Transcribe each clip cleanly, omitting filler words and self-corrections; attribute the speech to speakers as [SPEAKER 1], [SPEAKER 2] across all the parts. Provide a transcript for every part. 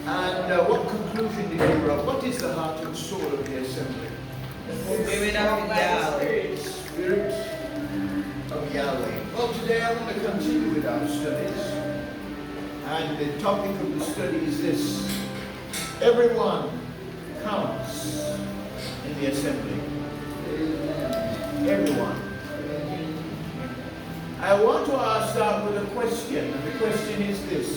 [SPEAKER 1] And what conclusion did you draw? What is the heart and soul of the assembly? Spirit of Yahweh. Well, today I want to continue with our studies. And the topic of the study is this: everyone counts in the assembly. Everyone. I want to start with a question, and the question is this: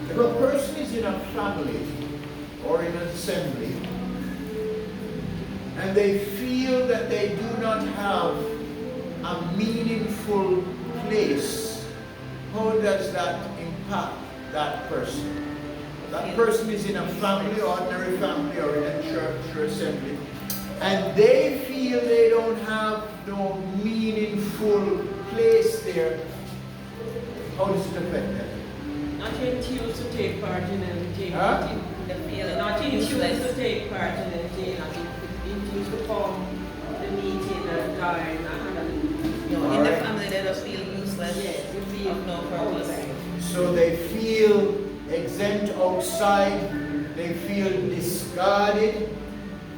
[SPEAKER 1] if a person is in a family or in an assembly and they feel that they do not have a meaningful place, how does that impact that person? That person is in a family, ordinary family, or in a church or assembly, and they feel they don't have no meaningful place there. How does it affect them?
[SPEAKER 2] Not enthused to take part in anything.
[SPEAKER 1] Huh?
[SPEAKER 2] Not enthused to take part in anything. Not enthused to come to the meeting and dine.
[SPEAKER 3] In the family they just feel useless.
[SPEAKER 2] Yes, you feel
[SPEAKER 3] no purpose.
[SPEAKER 1] So they feel exempt outside, they feel discarded,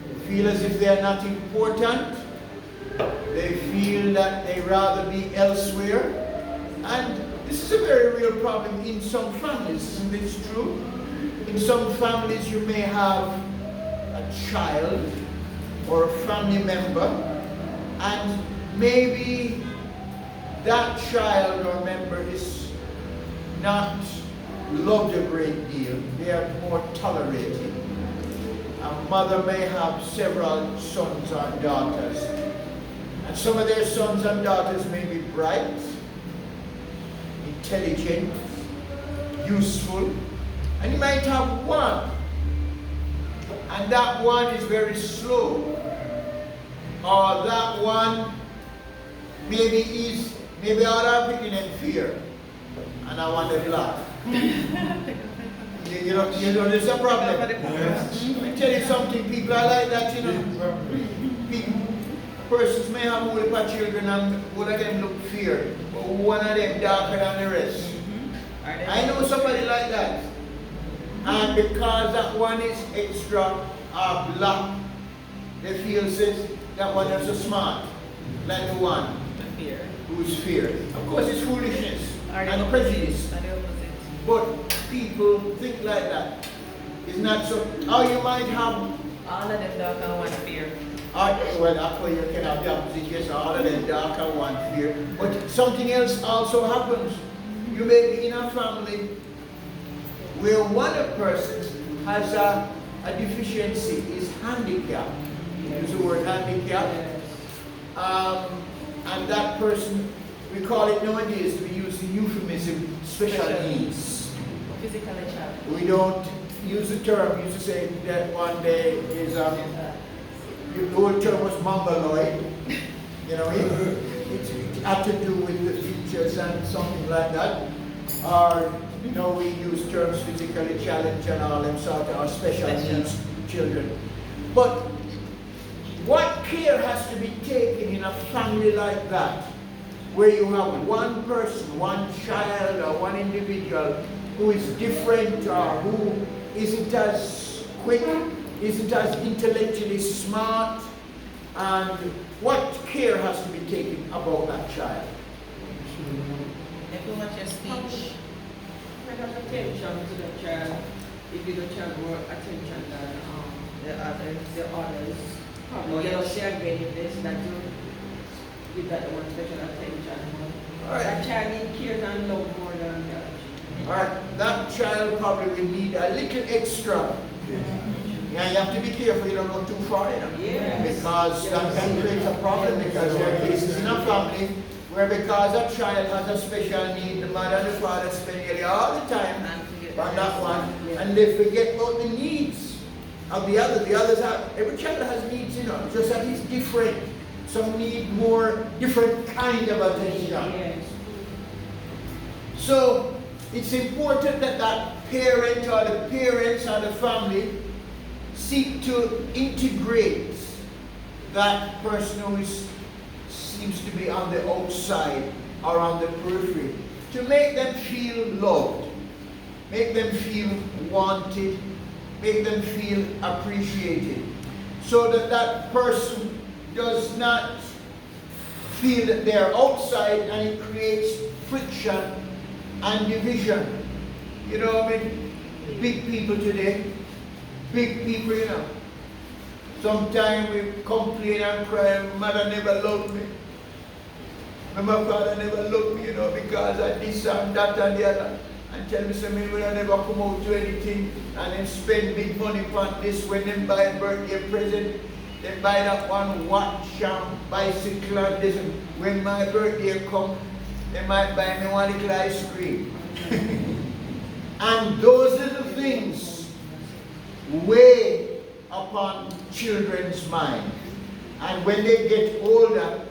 [SPEAKER 1] they feel as if they are not important, they feel that they rather be elsewhere. And this is a very real problem in some families, isn't this true? In some families you may have a child or a family member, and maybe that child or member is not loved a great deal. They are more tolerated. A mother may have several sons or daughters, and some of their sons and daughters may be bright, intelligent, useful, and you might have one, and that one is very slow, or that one maybe all are picking in fear, and I want to laugh. You know, there's a problem. Let me tell you something, people are like that, you know. Persons may have a whole heap of children and all of them look fear, but one of them darker than the rest. I know somebody like that. And because that one is extra black, they feel says that one is so smart, like the one who's fear. Of course it's foolishness and prejudice. But people think like that. It's not so. Oh, you might have
[SPEAKER 3] all of them dark and one fear.
[SPEAKER 1] Well, actually, you can have the opposite. Yes, all of them dark and one fear. But something else also happens. You may be in a family where one of the persons has a deficiency, is handicapped. Use the word handicap. And that person, we call it nowadays, we use the euphemism special needs.
[SPEAKER 3] Physically challenged.
[SPEAKER 1] We don't use the term. We used to say that one day is the old term was mongoloid. You know, it had to do with the features and something like that. Or you know, we use terms physically challenged and all them sort of special needs children. But what care has to be taken in a family like that, where you have one person, one child or one individual who is different or who isn't as quick, isn't as intellectually smart, and what care has to be taken about that child?
[SPEAKER 3] If you want your speech,
[SPEAKER 2] have attention to the child. If you give the child more attention than the others. Probably you don't share benefits that you give that one special attention.
[SPEAKER 1] Right.
[SPEAKER 2] That child needs care and love more than the other.
[SPEAKER 1] Alright, that child probably will need a little extra. Yeah, you have to be careful you don't go too far, you know.
[SPEAKER 2] Yes.
[SPEAKER 1] Because that can create a problem, because there are cases in a family where because a child has a special need, the mother and the father spend nearly all the time on that one, and they forget about the needs of the other. The others have, every child has needs, you know, just that it's different. Some need more different kind of attention.
[SPEAKER 2] Yes.
[SPEAKER 1] So it's important that that parent or the parents or the family seek to integrate that person who seems to be on the outside or on the periphery. to make them feel loved, make them feel wanted, make them feel appreciated, so that that person does not feel that they're outside, and it creates friction and division. You know, I mean, big people today, big people, you know. Sometimes we complain and cry, mother never loved me. My father never loved me, you know, because I this and that and the other. And tell me something when I never come out to anything and then spend big money on this when they buy a birthday present. They buy that one watch and bicycle and this. When my birthday comes, they might buy me one little ice cream. And those little things weigh upon children's mind. And when they get older,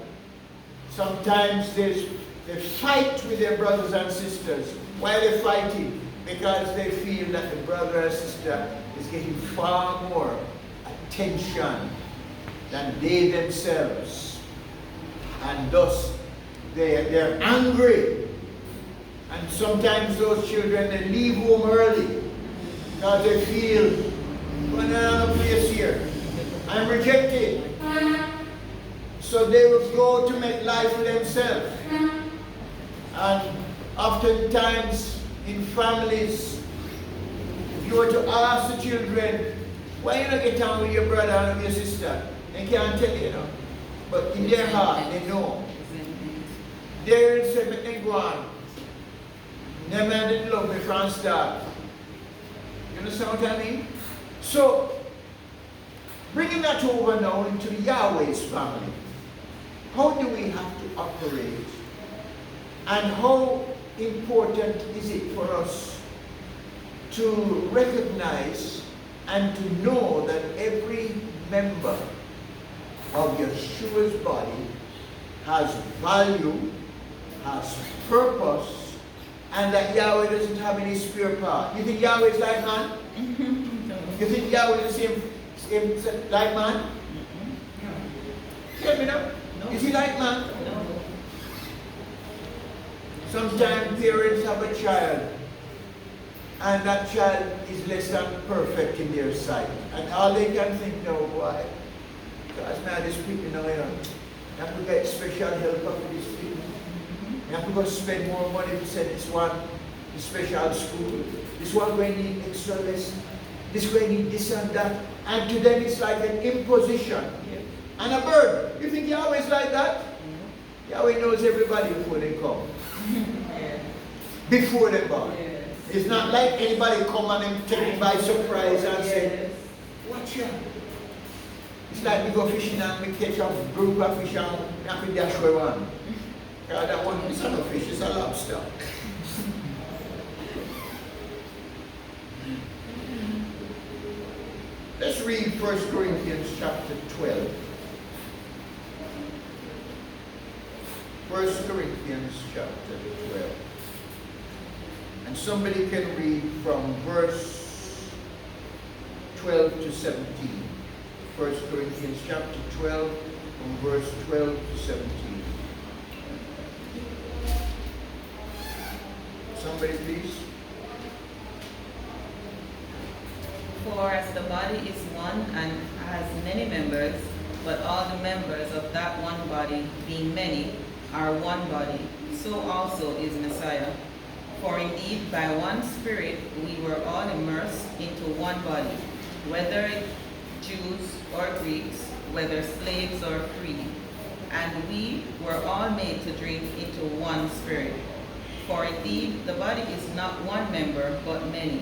[SPEAKER 1] sometimes they fight with their brothers and sisters. Why are they fighting? Because they feel that the brother or sister is getting far more attention than they themselves. And thus, they're angry. And sometimes those children, they leave home early because they feel, when I'm not a place here, I'm rejected. So they will go to make life for themselves. And oftentimes in families, if you were to ask the children, why you not get on with your brother and with your sister? They can't tell you, you know. But in their heart, they know. They will say, "Make go on. Never did love me from start." You understand what I mean? So, bringing that over now into Yahweh's family. How do we have to operate? And how important is it for us to recognize and to know that every member of Yeshua's body has value, has purpose, and that Yahweh doesn't have any spare part? You think Yahweh is like man? You think Yahweh is the same like man? Tell me now.
[SPEAKER 3] No.
[SPEAKER 1] Is he like man?
[SPEAKER 3] No.
[SPEAKER 1] Sometimes parents have a child, and that child is less than perfect in their sight. And all they can think now, why? Because man, these people now, you know, you have to get special help for these people. You have to go spend more money to send this one to special school. This one going to need extra lesson. This going to need this and that. And to them it's like an imposition.
[SPEAKER 3] Yeah.
[SPEAKER 1] And a burden. You think Yahweh is like that? Yahweh knows everybody before they come.
[SPEAKER 2] Yeah.
[SPEAKER 1] Before they born.
[SPEAKER 2] Yes.
[SPEAKER 1] It's not like anybody come and take it by surprise and say,
[SPEAKER 2] Yes.
[SPEAKER 1] watch ya. It's like we go fishing and we catch a group of fish and we have to dash away one. That one is not a fish, it's a lobster. Let's read 1 Corinthians chapter 12. 1 Corinthians chapter 12. And somebody can read from verse 12 to 17. 1 Corinthians chapter 12, from verse 12 to 17. Somebody please.
[SPEAKER 3] For as the body is one and has many members, but all the members of that one body, being many, are one body, so also is Messiah. For indeed by one Spirit we were all immersed into one body, whether Jews or Greeks, whether slaves or free, and we were all made to drink into one Spirit. For indeed the body is not one member, but many.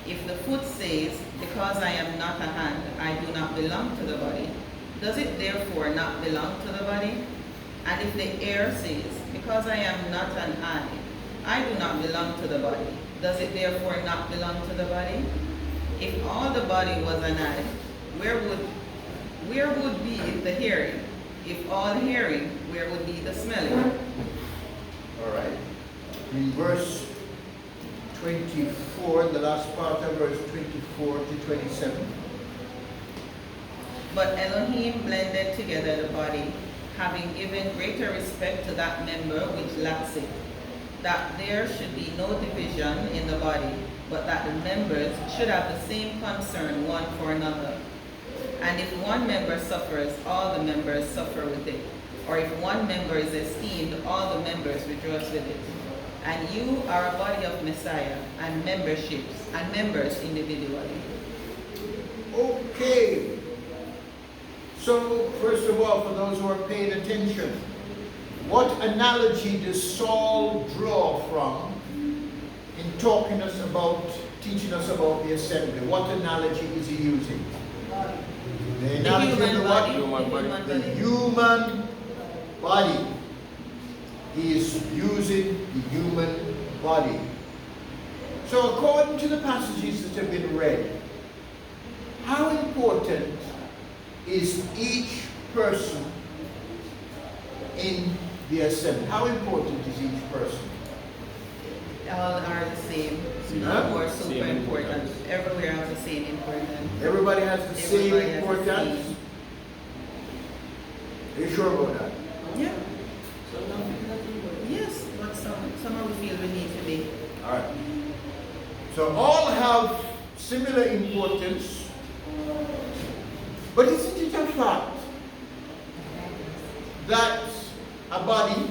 [SPEAKER 3] If the foot says, because I am not a hand, I do not belong to the body, does it therefore not belong to the body? And if the ear says, because I am not an eye, I do not belong to the body, does it therefore not belong to the body? If all the body was an eye, where would be the hearing? If all hearing, where would be the smelling?
[SPEAKER 1] All right. In verse 24, the last part of verse 24 to 27.
[SPEAKER 3] But Elohim blended together the body, having given greater respect to that member which lacks it, that there should be no division in the body, but that the members should have the same concern one for another. And if one member suffers, all the members suffer with it. Or if one member is esteemed, all the members rejoice with it. And you are a body of Messiah, and memberships, and members individually.
[SPEAKER 1] Okay. So, first of all, for those who are paying attention, what analogy does Saul draw from in teaching us about the assembly? What analogy is he using? The analogy of the what? The human body. He is using the human body. So according to the passages that have been read, how important is each person in the assembly? How important is each person?
[SPEAKER 3] All are the same. No more super important. Everywhere has the same importance.
[SPEAKER 1] Everybody has the same
[SPEAKER 3] Everybody has the
[SPEAKER 1] importance?
[SPEAKER 3] same.
[SPEAKER 1] Are you sure about that?
[SPEAKER 3] Yeah.
[SPEAKER 2] So nothing but
[SPEAKER 3] Yes, but some we feel we need to be.
[SPEAKER 1] Alright. So all have similar importance, but isn't it a fact that a body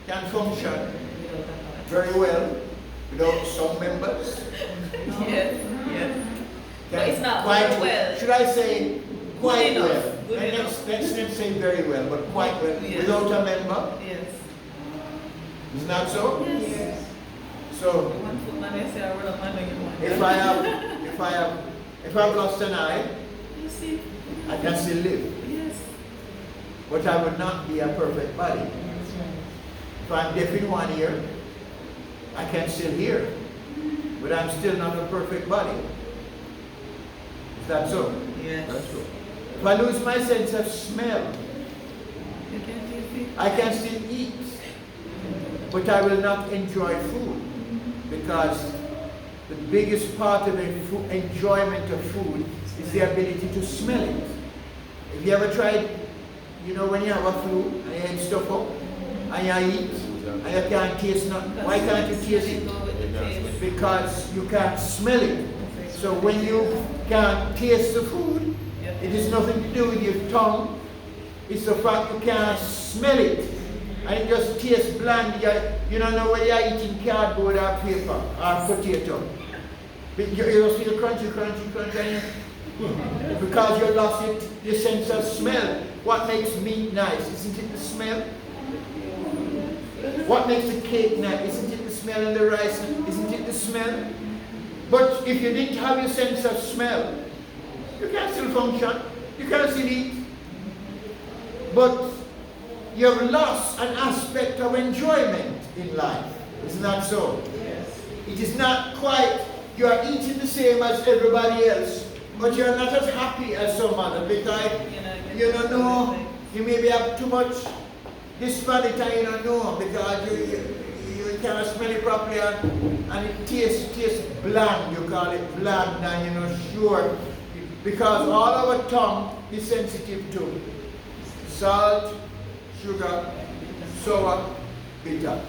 [SPEAKER 1] can function very well without some members?
[SPEAKER 3] Yes, yes. But
[SPEAKER 1] Can
[SPEAKER 3] it's not
[SPEAKER 1] quite
[SPEAKER 3] very well.
[SPEAKER 1] Should I say quite
[SPEAKER 3] enough,
[SPEAKER 1] well?
[SPEAKER 3] good
[SPEAKER 1] And
[SPEAKER 3] enough.
[SPEAKER 1] let's not say very well, but quite well
[SPEAKER 3] Yes.
[SPEAKER 1] without a member.
[SPEAKER 3] Yes.
[SPEAKER 1] Isn't that so?
[SPEAKER 3] Yes.
[SPEAKER 1] So
[SPEAKER 3] One footman, they say, I run up my leg.
[SPEAKER 1] if I've lost an eye,
[SPEAKER 3] You see?
[SPEAKER 1] I can still live.
[SPEAKER 3] Yes.
[SPEAKER 1] But I would not be a perfect body. If I'm deaf in one ear, I can still hear. But I'm still not a perfect body. Is that so?
[SPEAKER 3] Yes.
[SPEAKER 1] That's so. If I lose my sense of smell,
[SPEAKER 3] You can see.
[SPEAKER 1] I can still eat. But I will not enjoy food. Because the biggest part of the enjoyment of food is the ability to smell it. Have you ever tried, when you have a flu and you eat stuff up and you eat and you can't taste nothing? Why can't you taste it? Because you can't smell it. So when you can't taste the food, it has nothing to do with your tongue. It's the fact you can't smell it. And it just tastes bland. You don't know whether you're eating cardboard or paper or potato. You just feel crunchy, and because you lost your sense of smell. What makes meat nice? Isn't it the smell? What makes the cake nice? Isn't it the smell? And the rice? Isn't it the smell? But if you didn't have your sense of smell, you can still function. You can still eat. But you've lost an aspect of enjoyment in life. Isn't that so?
[SPEAKER 2] yes.
[SPEAKER 1] It is not quite, you are eating the same as everybody else, but you're not as happy as some other because you don't know, you maybe have too much Hispanic and you don't know because you cannot smell it properly and it tastes bland. You call it bland and you're not sure because all our tongue is sensitive to salt, sugar, sour, bitter.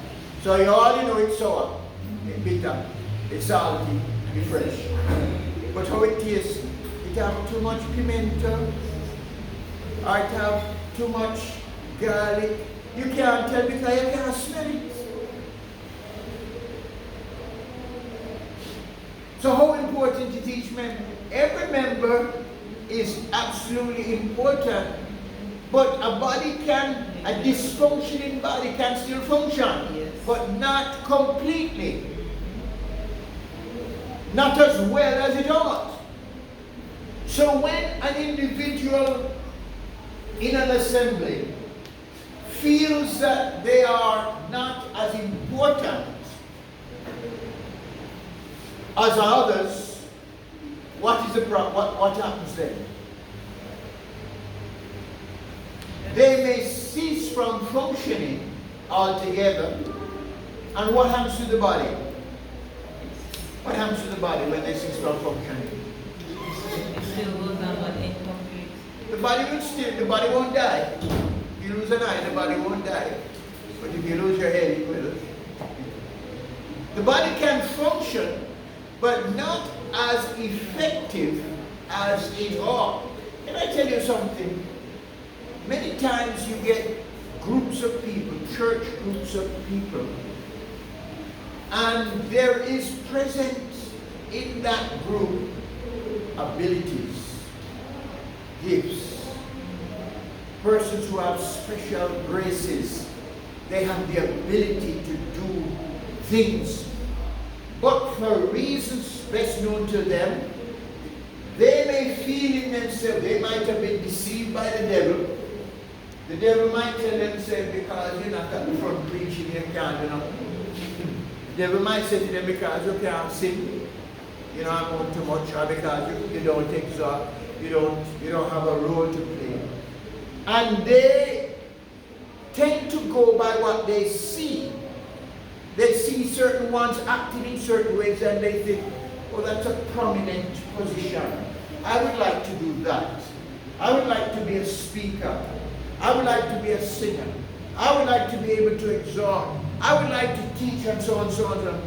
[SPEAKER 1] So you already know it's sour, it's bitter, it's salty, it's fresh. But how it tastes, it have too much pimento, or it have too much garlic. You can't tell because you can't smell it. So how important is each member? Every member is absolutely important. But a dysfunctioning body can still function,
[SPEAKER 3] Yes.
[SPEAKER 1] but not completely. Not as well as it ought. So when an individual in an assembly feels that they are not as important as others, what happens then? They may cease from functioning altogether. And what happens to the body? What happens to the body when they cease from functioning?
[SPEAKER 3] It still goes on but incomplete.
[SPEAKER 1] The body won't die. If you lose an eye, the body won't die. But if you lose your head, it will. The body can function, but not as effective as it ought. Can I tell you something? Many times you get groups of people, church groups of people, and there is present in that group abilities, gifts, persons who have special graces. They have the ability to do things, but for reasons best known to them, they may feel in themselves, they might have been deceived by the devil. The devil might tell them, say, because you're not at the front preaching, you can't, The devil might say to them, because you can't sing, I'm on too much, or because you don't exalt, you don't have a role to play. And they tend to go by what they see. They see certain ones acting in certain ways and they think, oh, that's a prominent position. I would like to do that. I would like to be a speaker. I would like to be a singer. I would like to be able to exhort. I would like to teach and so on, so on, so on.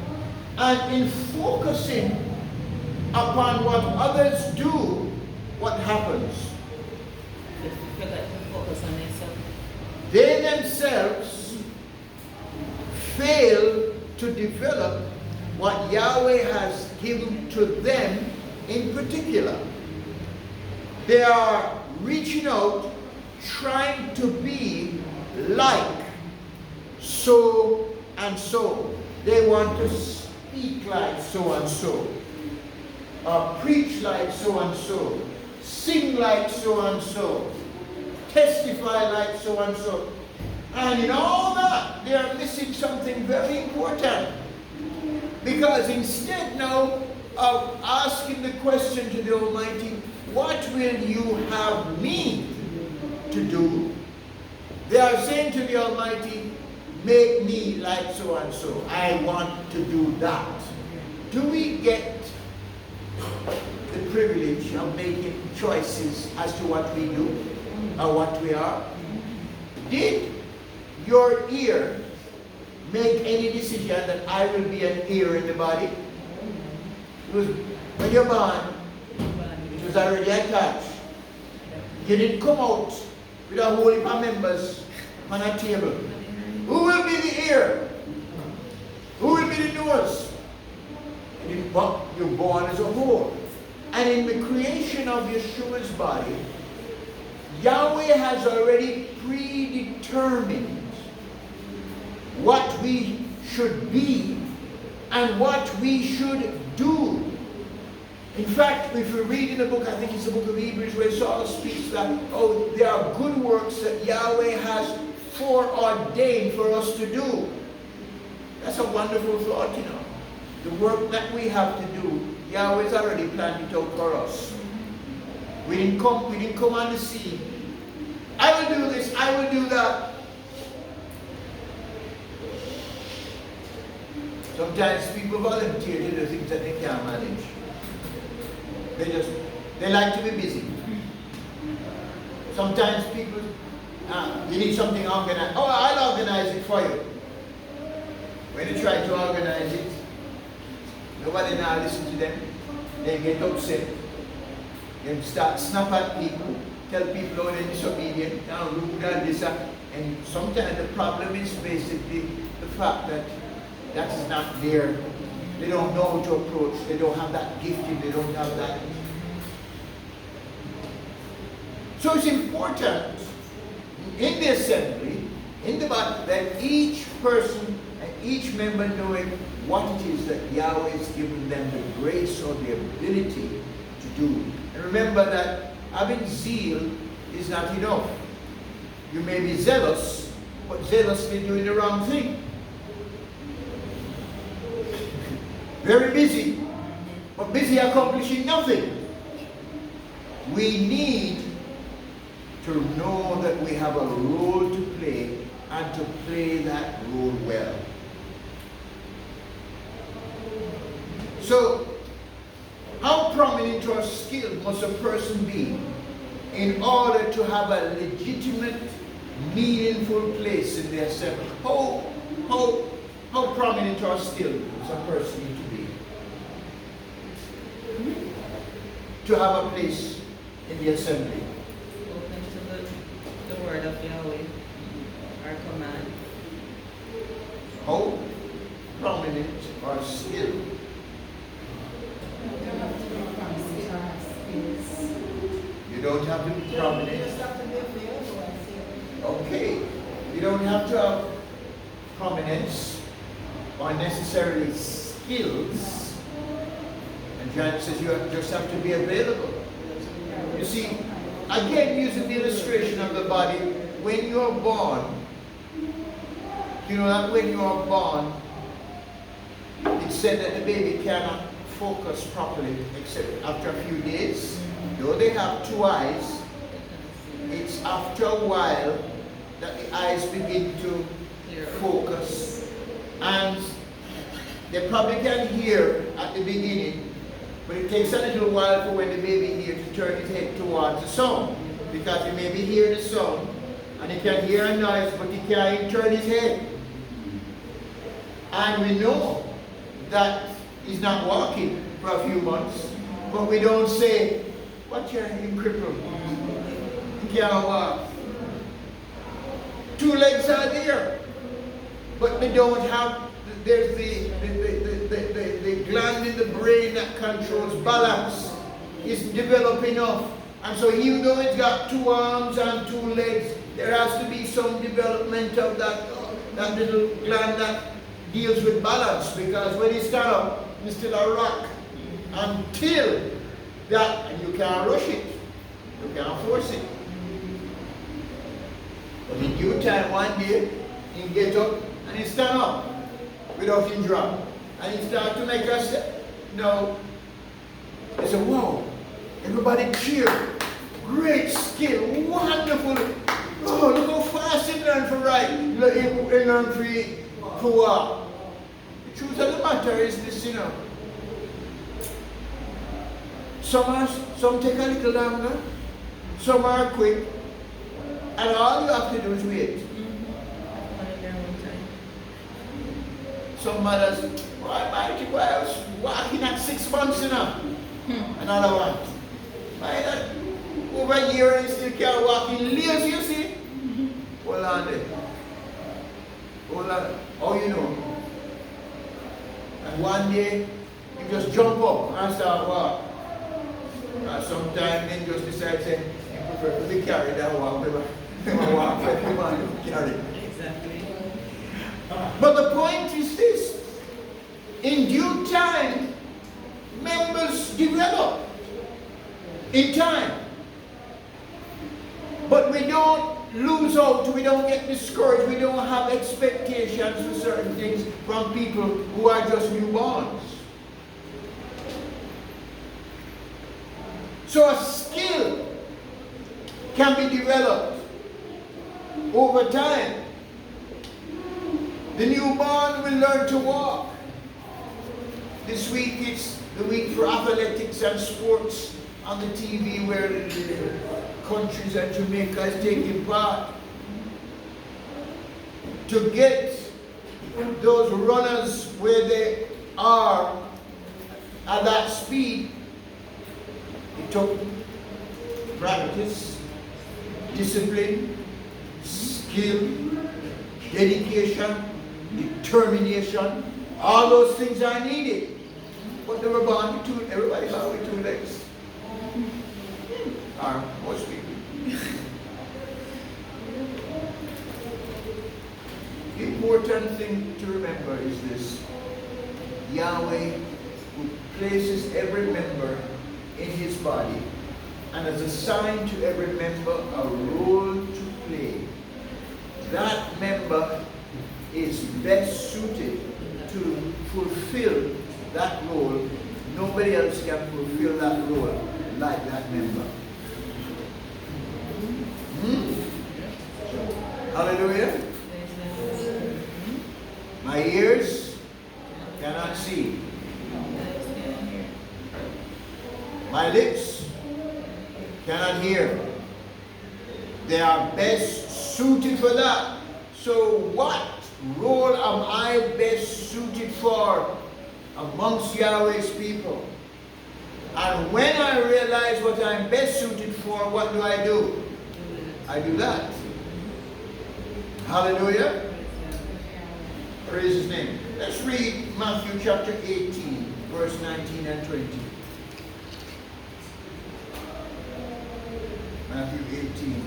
[SPEAKER 1] And in focusing upon what others do, what happens? They themselves fail to develop what Yahweh has given to them in particular. They are reaching out, trying to be like so and so. They want to speak like so and so, preach like so and so, sing like so and so, testify like so and so. And in all that, they are missing something very important. Because instead now of asking the question to the Almighty, what will you have me to do? They are saying to the Almighty, make me like so and so. I want to do that. Do we get the privilege of making choices as to what we do or what we are? Did your ear make any decision that I will be an ear in the body? It was, when you're born, it was already attached. You didn't come out with a whole heap of members on a table. Who will be the ear? Who will be the nose? You're born as a whole. And in the creation of Yeshua's body, Yahweh has already predetermined what we should be and what we should do. In fact, if we read in the book, I think it's the book of Hebrews, where Saul speaks that, oh, there are good works that Yahweh has foreordained for us to do. That's a wonderful thought, The work that we have to do, Yahweh's already planned it out for us. We didn't come on the scene. I will do this, I will do that. Sometimes people volunteer to do things that they can't manage. They like to be busy. Sometimes people, you need something organized. Oh, I'll organize it for you. When you try to organize it, nobody now listens to them. They get upset. They start snap at people, tell people, oh, they're disobedient, rude and this, and sometimes the problem is basically the fact that that's not there. They don't know how to approach. They don't have that gifting. They don't have that. So it's important in the assembly, in the body, that each person and each member knowing what it is that Yahweh has given them the grace or the ability to do. And remember that having zeal is not enough. You may be zealous, but zealously doing the wrong thing. Very busy, but busy accomplishing nothing. We need to know that we have a role to play and to play that role well. So, how prominent or skilled must a person be in order to have a legitimate, meaningful place in the assembly? How prominent or skilled? does a person need to be to have a place in the assembly?
[SPEAKER 3] Open to the word of Yahweh, our command.
[SPEAKER 1] How prominent or still? You don't have to be prominent. Okay. You don't have to have prominence or necessarily skills. And John says you just have to be available. You see, again, using the illustration of the body, when you're born, you know that when you are born, it's said that the baby cannot focus properly except after a few days. Though they have two eyes, it's after a while that the eyes begin to focus. And they probably can hear at the beginning, but it takes a little while for when the baby hears to turn his head towards the sound. Because he maybe hear the sound, and he can hear a noise, but he can't turn his head. And we know that he's not walking for a few months, but we don't say, "What, you're him crippled? He can't walk." Two legs are there, but we don't have, there's the gland in the brain that controls balance. It's developed enough. And so even though it's got two arms and two legs, there has to be some development of that little gland that deals with balance, because when you stand up, you're still a rock until that, and you can't rush it, you can't force it. But in due time, one day, he get up and he stand up without him drop. And he start to make us step. No. They say, "Wow, everybody cheer. Great skill, wonderful. Oh, look how fast he learned to write. He learned to walk." The truth of the matter is this, you know. Some take a little longer, some are quick, and all you have to do is wait. Some mothers, "Why, mighty boy, I was walking at 6 months now." Another one, "Why that over a year and still can't walk in lazy, you see?" Hold on there. Hold on. How you know? And one day, you just jump up and start walk. And sometimes they just decide, say, "You prefer to be carried than walk." They walk like you want to carry.
[SPEAKER 3] Exactly.
[SPEAKER 1] But the point is this: in due time, members develop in time. But we don't lose out, we don't get discouraged, we don't have expectations for certain things from people who are just newborns. So a skill can be developed over time. The newborn will learn to walk. This week it's the week for athletics and sports on the TV, where the countries and Jamaica is taking part. To get those runners where they are at that speed, it took practice, discipline, skill, dedication, determination. All those things are needed. But they were born with two, everybody born with two legs. Or most people. The important thing to remember is this: Yahweh, who places every member in his body and has assigned to every member a role to play. That member is best suited to fulfill that role. Nobody else can fulfill that role like that member. Hallelujah. My ears cannot see. My lips cannot hear. They are best suited for that. So what role am I best suited for amongst Yahweh's people. And when I realize what I'm best suited for, what do? I do that. Hallelujah. Praise his name. Let's read Matthew chapter 18, verse 19 and 20. Matthew 18.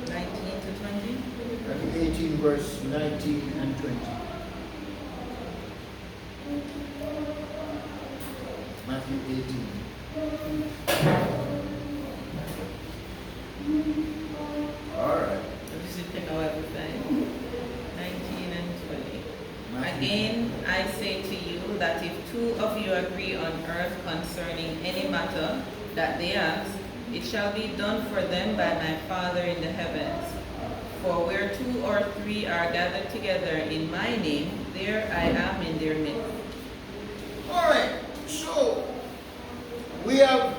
[SPEAKER 3] 19 to 20.
[SPEAKER 1] Matthew 18, verse 19 and 20. Matthew 18. All right.
[SPEAKER 3] Just pick out everything. 19 and 20. Again, I say to you that if two of you agree on earth concerning any matter that they ask, it shall be done for them by my Father in the heavens. For where two or three are gathered together in my name, there I am in their midst.
[SPEAKER 1] All right. So we have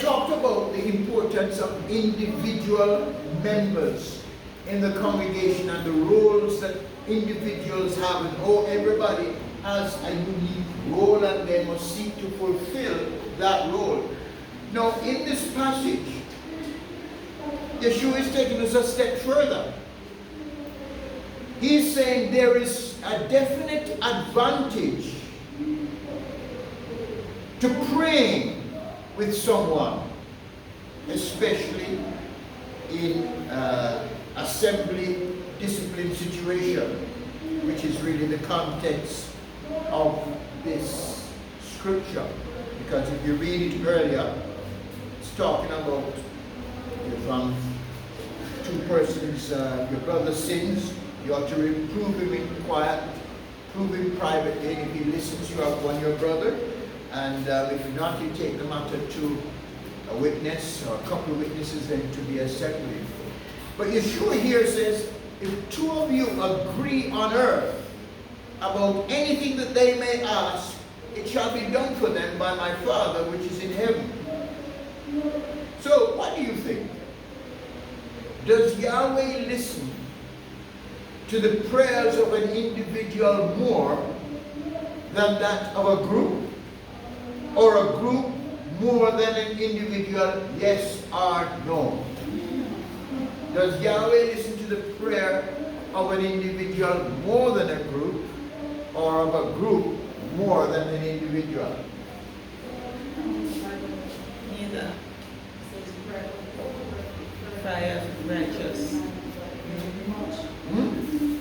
[SPEAKER 1] talked about the importance of individual members in the congregation and the roles that individuals have, and how everybody has a unique role and they must seek to fulfill that role. Now, in this passage, Yeshua is taking us a step further. He's saying there is a definite advantage to praying with someone, especially in assembly discipline situation, which is really the context of this scripture. Because if you read it earlier, it's talking about if two persons, your brother sins, you ought to reprove him in quiet, prove him privately, and if he listens, you have won your brother. And if not, you take the matter to a witness or a couple of witnesses, then to be assembly. But Yeshua here says, if two of you agree on earth about anything that they may ask, it shall be done for them by my Father which is in heaven. So, what do you think? Does Yahweh listen to the prayers of an individual more than that of a group? Or a group more than an individual, yes or no? Does Yahweh listen to the prayer of an individual more than a group, or of a group more than an individual?
[SPEAKER 3] Neither. Prayer of the righteous.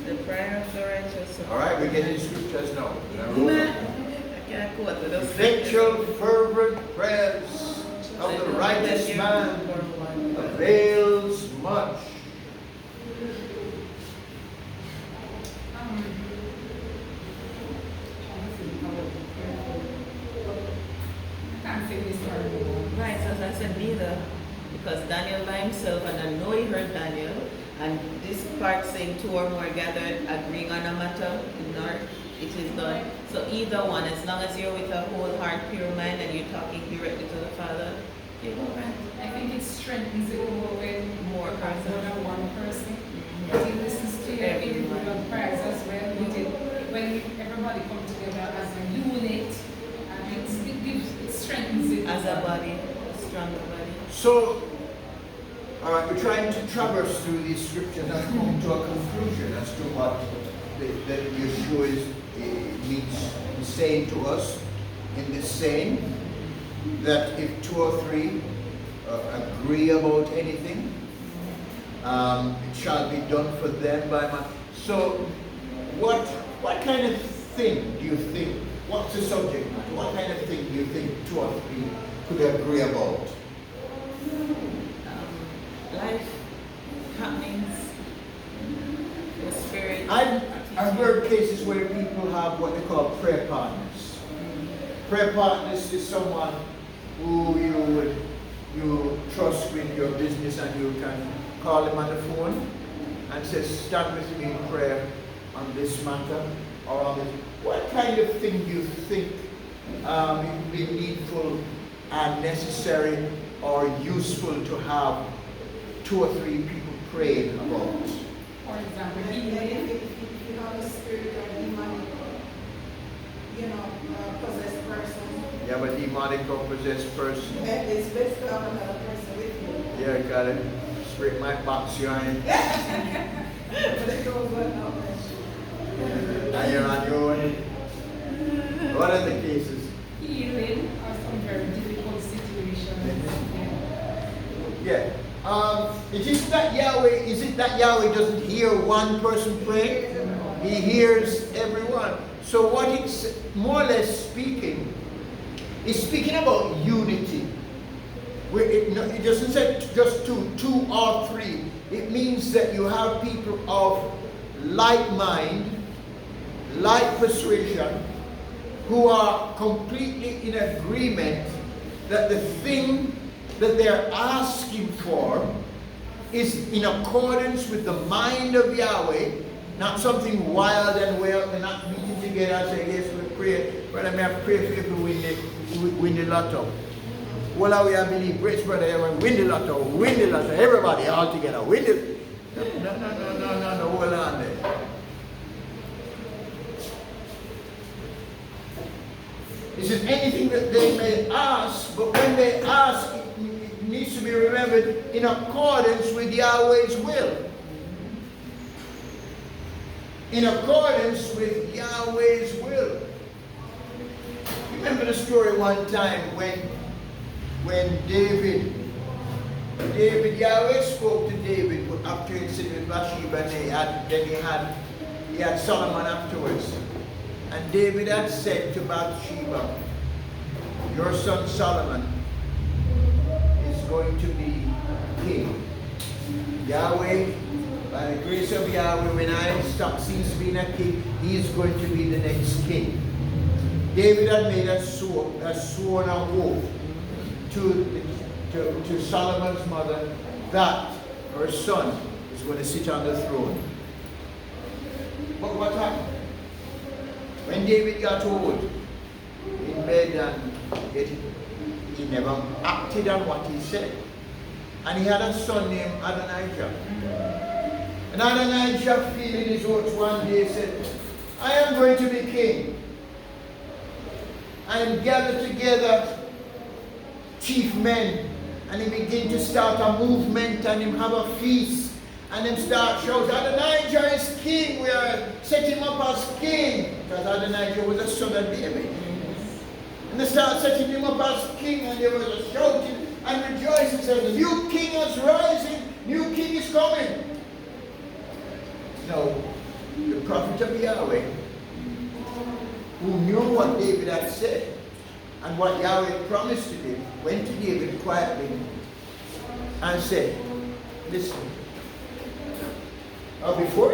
[SPEAKER 3] The prayer of the righteous.
[SPEAKER 1] All right, we're getting scriptures now.
[SPEAKER 3] The
[SPEAKER 1] effectual, fervent prayers of the righteous man avails much.
[SPEAKER 3] Right, as I said, neither. Because Daniel by himself, and I know he heard Daniel, and this part saying two or more gathered, agreeing on a matter, it is done. So either one, as long as you're with a whole heart, pure mind, and you're talking directly to the Father, you're all right.
[SPEAKER 4] I think it strengthens it more when
[SPEAKER 3] More
[SPEAKER 4] you have
[SPEAKER 3] person.
[SPEAKER 4] more than one person. But he listens to your individual prayers as well. When everybody come together as a unit, and it strengthens it.
[SPEAKER 3] As a body, a stronger body.
[SPEAKER 1] So, all right, we're trying to traverse through these scriptures and come to a conclusion as to what that Yeshua is saying to us in this saying, that if two or three agree about anything, it shall be done for them by my... So, what kind of thing do you think, what's the subject matter? What kind of thing do you think two or three could agree about?
[SPEAKER 3] Life, happenings, the spirit.
[SPEAKER 1] I've heard cases where people have what they call prayer partners. Prayer partners is someone who you trust with your business, and you can call them on the phone and say, stand with me in prayer on this matter or on this. What kind of thing do you think it would be needful and necessary or useful to have two or three people praying about?
[SPEAKER 4] For example,
[SPEAKER 5] If you have a spirit of demonic
[SPEAKER 1] have a demonic or possessed person.
[SPEAKER 2] It's best to have another person with you.
[SPEAKER 1] Yeah, got it. Scrape my box, you're on it.
[SPEAKER 2] But it goes well now.
[SPEAKER 1] And you're on your own. What are the cases?
[SPEAKER 4] Healing or some very difficult situations.
[SPEAKER 1] Yeah. Is it that Yahweh doesn't hear one person praying? He hears everyone. So what it's more or less speaking, is speaking about unity. Where it doesn't say just two or three. It means that you have people of like mind, like persuasion, who are completely in agreement that the thing that they're asking for is in accordance with the mind of Yahweh, not something wild and weird. They're not meeting together and say, yes, we pray, brother, may I pray for you to win the lotto. Well, we believe, great brother, win the lotto, everybody all together, win the. No, hold on there. This is anything that they may ask, but when they ask, it needs to be remembered in accordance with Yahweh's will. In accordance with Yahweh's will. Remember the story one time when Yahweh spoke to David after he sitting with Bathsheba, and then he had Solomon afterwards. And David had said to Bathsheba, your son Solomon is going to be king. Yahweh, by the grace of Yahweh, when I stop cease being a king, he is going to be the next king. David had made a sworn oath to Solomon's mother that her son is going to sit on the throne. But what happened? When David got old in bed and he never acted on what he said. And he had a son named Adonijah. And Adonijah, feeling his oath one day, said, I am going to be king. And gathered together chief men, and he began to start a movement, and him have a feast, and him start shouting, Adonijah is king, we are setting him up as king, because Adonijah was a son of David. And they start setting him up as king, and there was a shouting and rejoicing, saying, new king is rising, new king is coming. Now, the prophet of Yahweh, who knew what David had said, and what Yahweh promised to him, went to David quietly and said, listen, before